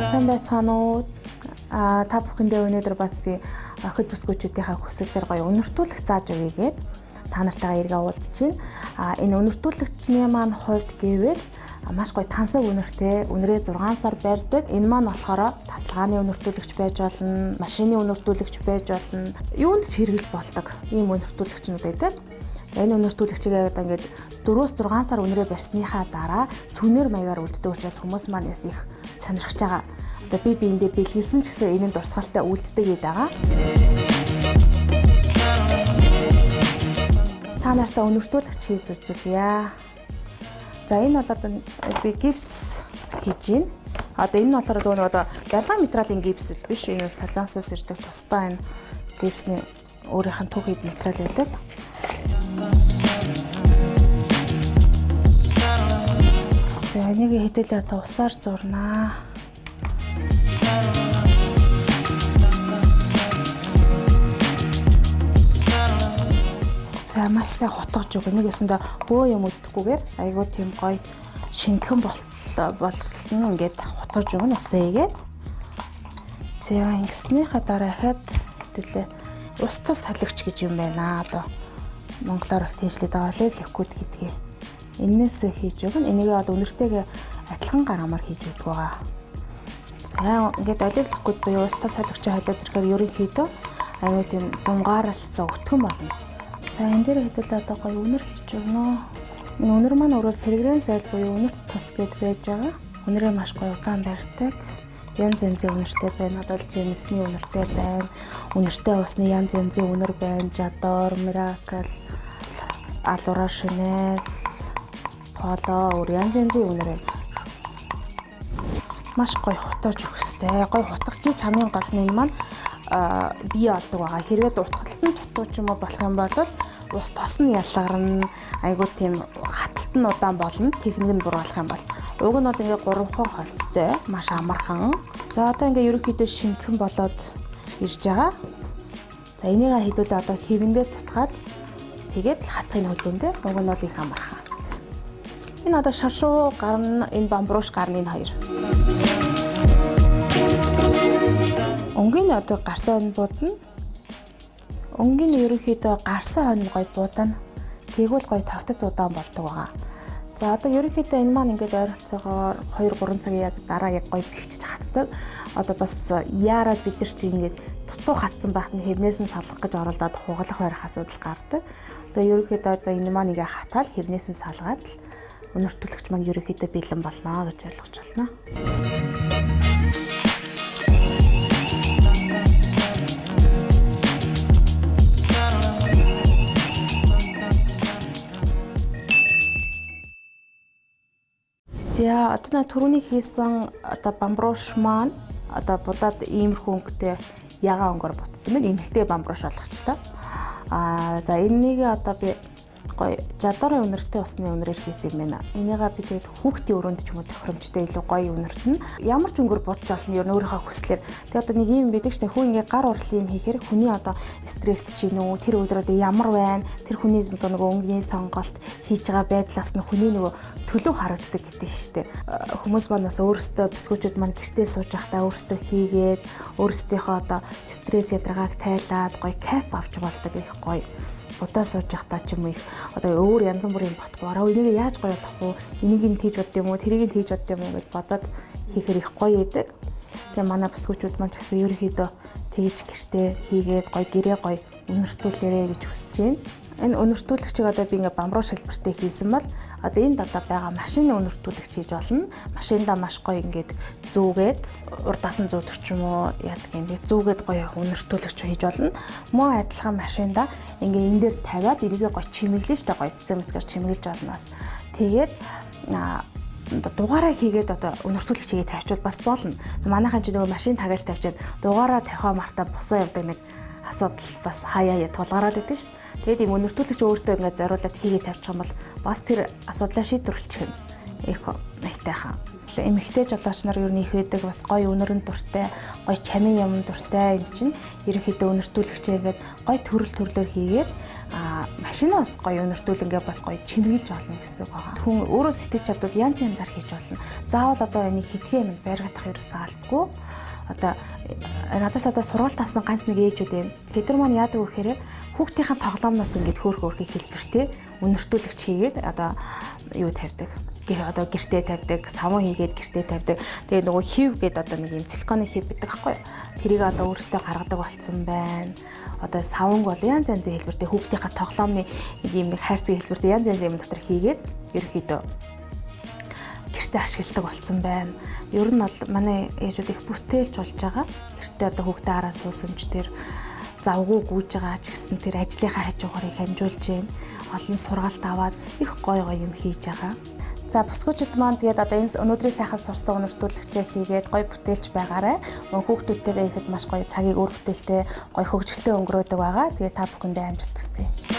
Сайн байцгаана уу? Та бүхэндээ өнөөдөр бас би охид бүсгүйчүүдийнхаа хүсэл дээр гоё үнэртүүлэх зааж өгье гээд та нартайгаа эргээ уулзж байна. Энэ үнэртүүлэгчний маань хувьд гэвэл маш гоё тансаг үнэртэй, үнэрээ 6 сар барьдаг. Энэ маань болохоор тасалгааны үнэртүүлэгч байж болно, машины үнэртүүлэгч байж болно. Юунд ч хэрэглэж болдог ийм үнэртүүлэгчнүүд байдаг. Энэ үнэртүүлэгчийг одоо ингээд 4-6 сар үнэрээ барьсныхаа дараа сүнээр маягаар үлддэг учраас хүмүүс маань их сонирхож байгаа. Одоо би биэндээ бэлгэлсэн ч гэсэн энэ нь дурсгалтай үлддэг гэдэг байгаа. Та нартай үнэртүүлэгч хийж үзүүлье. За энэ бол одоо би гипс хийж байна. Одоо энэ нь болохоор одоо барилгын материалын гипс биш. Энэ солонгосоос ирдэг тусдаа энэ гипсний өөрийнх нь түүхийд материал байдаг. За энийг хэдүүлээ одоо усаар зурнаа. За маш сайн хотгож өг. Нэгэсэндээ бөө юм үлдэхгүйгээр айгуу тийм гоё шинхэн болтол ингээд хотгож өгнө усаа игээд. За ингэснийхаа дараа хаад хэдүүлээ устдас солигч гэж юм байна. Одоо монголоор тийшлээд байгаа ликвид гэдгийг. Энээс хийж өгнө. Энийг бол үнэртэйгээ адилхан гарамаар хийж өгдөг байгаа. За ингээд олив ликвид буюу устдас солигчоо холиод ирэхээр ерөнхийдөө аюу тийм зунгаарлалцсан өтгөн болно. За энэ дээр хэдүүлээ одоо гоё үнэр хийж өгнө. Энэ үнэр маань өөрөө фрагранс айл буюу үнэрт тос гэд байж байгаа. Үнэрээ маш гоё удаан барьдаг. Янз янзын үнэртэй байна. Одоо жимсний үнэртэй байна. Үнэртэй усны янз янзын үнэр байна. Жадор, Miracle, Allura, Chanel, Polo, янз янзын үнэр байна. Маш гоё хутгаж өгөхтэй. Гоё хутгачиж хамгийн гол нь энэ маань бие олдог байгаа. Хэрвээ утгалтанд дутуу ч юм уу болох юм бол ус тос нь ялгарна. Айгуу тийм хаталт нь удаан болно. Техник нь буруу болох юм бол. Уг нь бол ингээ 3 хон холцтой, маш амархан. За одоо ингээ ерөнхийдөө шинхэн болоод ирж байгаа. За энийг хэдүүлээ одоо хэвэндээ цутгаад тэгээд л хатхын хөлөндөө уг нь бол их амархан. Энэ одоо шаршуу гарна, энэ бамбрууш гарна энэ хоёр. Өнгийн одоо гарсан хонь буудна. Өнгийн ерөнхийдөө гарсан хонь гоё буудана. Тэгвэл гоё тогтоц удаан болдог байгаа. За одоо ерөнхийдөө энэ маань ингээд ойролцоогоор 2-3 цагийн яг дараа яг гоё бэхжиж хатдаг. Одоо бас яарад бид нар чи ингээд дутуу хатсан байхад нь хэвнээс нь салгах гэж оролдоод хугалах барих асуудал гардаг. Одоо ерөнхийдөө одоо энэ маань ингээ хатаал хэвнээс нь салгаад л үнэртүүлэгч маань ерөнхийдөө бэлэн болно гэж ойлгож байна. За одоо түрүүний хийсэн одоо бамбрууш маань одоо будаад иймэрхүү өнгөтэй ягаан өнгөөр бутсан байна. Эмхтэй бамбрууш болгочлаа. За энэнийг одоо би гоё жадорын үнэртэй усны үнрээр хийсэн юм байна. Энийгээ би тэгээд хүүхдийн өрөөнд ч юм уу тохиромжтой илүү гоё үнэртэн. Ямар ч өнгөөр будж олно ер нь өөрийнхөө хүслээр. Тэгээд одоо нэг юм байдаг шүү дээ. Хүн ингээ гар урлын юм хийхээр хүний одоо стресст ч юм уу тэр өдөр одоо ямар байна? Тэр хүний одоо нэг өнгөний сонголт хийж байгаа байдлаас нь хүний нөгөө төлөв харагддаг гэдэг шүү дээ. Хүмүүс маань бас өөрсдөө бүсгүүчүүд маань гэртээ сууж байхдаа өөрсдөө хийгээд өөрсдийнхөө одоо стресс ядаргааг тайлаад гоё кайф авч болдог их гоё. Удаа сууж байхдаа ч юм уу их одоо өөр янз бүрийн ботгоороо энийг яаж гоё болох вэ? Энийг нь хийж бод юм уу? Тэрийг нь хийж бод юм уу гэж бодоод хийхээр их гоё идэг. Тэгээ манай бүсгүүчүүд маань ч гэсэн ерөнхийдөө тэгж гэртээ хийгээд гоё гэрээ гоё үнэртүүлээрэ гэж хүсэж байна. Энэ үнэртүүлэгчийг одоо би ингээ бамбрууш хэлбэртэй хийсэн бол одоо энд одоо байгаа машины үнэртүүлэгч хийж болно. Машиндаа маш гоё ингээд зүүгээд урдаас нь зүүдэг ч юм уу яадаг юм. Зүүгээд гоё үнэртүүлэгч хийж болно. Мөн адилхан машиндаа ингээ энэ дээр тавиад энийгээ гоё чимэглэн штэ гоё цэцэмсгээр чимэглэж болно бас. Тэгээд дугаараа хийгээд одоо үнэртүүлэгч хийгээд тавьчвал бас болно. Манайхан ч нөгөө машин тагааж тавьчаад дугаараа тавихаа мартаа босоо явдаг нэг асуудал бас хаяа тулгараад идэв шүү дээ. Тэгээд ийм үнэртүүлэгч өөртөө ингээд зориулаад хийгээд тавьчих юм бол бас тэр асуудлаа шийдвэрлэчих юм. их айтайхан. Эмэгтэй жолооч нар ер нь их байдаг бас гоё өнөрн дуртай, гоё чамин юм дуртай юм чинь ерөнхийдөө өнөртүүлэгчээ ингээд гоё төрлөөр хийгээд машинаа бас гоё өнөртүүл ингээд бас гоё чимэглэж олно гэсэн үг байгаа. Хүн өөрөө сэтгэж чадвал янз янзаар хийж болно. Заавал одоо энийг хитгэн юм баригдах ерөөсөө албагүй. Одоо надаас одоо сургалт авсан ганц нэг ээжүүд байна. Тэд нар маань яадаг вэ гэхээр хүүхдийнхээ тоглоомноос ингээд хөөрхий хэлбэртэй өнөртүүлэгч хийгээд одоо юу тавьдаг. Одоо гэртээ тавьдаг, савн хийгээд гэртээ тавьдаг. Тэгээ нөгөө хив гэдэг одоо нэг юм силиконы хив гэдэг аахгүй юу? Тэрийг одоо өөрөөсөө гаргадаг болцсон байна. Одоо савнг бол янз янзын хэлбэртэй хүүхдийнхээ тоглоомны нэг юм нэг хайрцаг хэлбэртэй янз янзын юм дотор хийгээд ерөөхдөө гэртээ ашигладаг болцсон байна. Ер нь бол манай ээжүүд их бүтээлж болж байгаа. Гэртээ одоо хүүхдээ хараа суусамж тэр завгүй гүйж байгаа ч гэсэн тэр ажлынхаа хажуугаарыг хэмжүүлж гин олон сургалт аваад их гой юм хийж байгаа. За бүсгүүчд маань тэгээд одоо энэ өнөөдрийн сайхан сурсан өнөртүүлэгчээ хийгээд гой бүтээлж байгаарай. Хүүхдүүдтэйгээ ихэд маш гоё цагийг өөр бүтээлтэй гой хөгжилтэй өнгөрөөдөг байгаа. Тэгээд та бүхэндээ амжилт хүсье.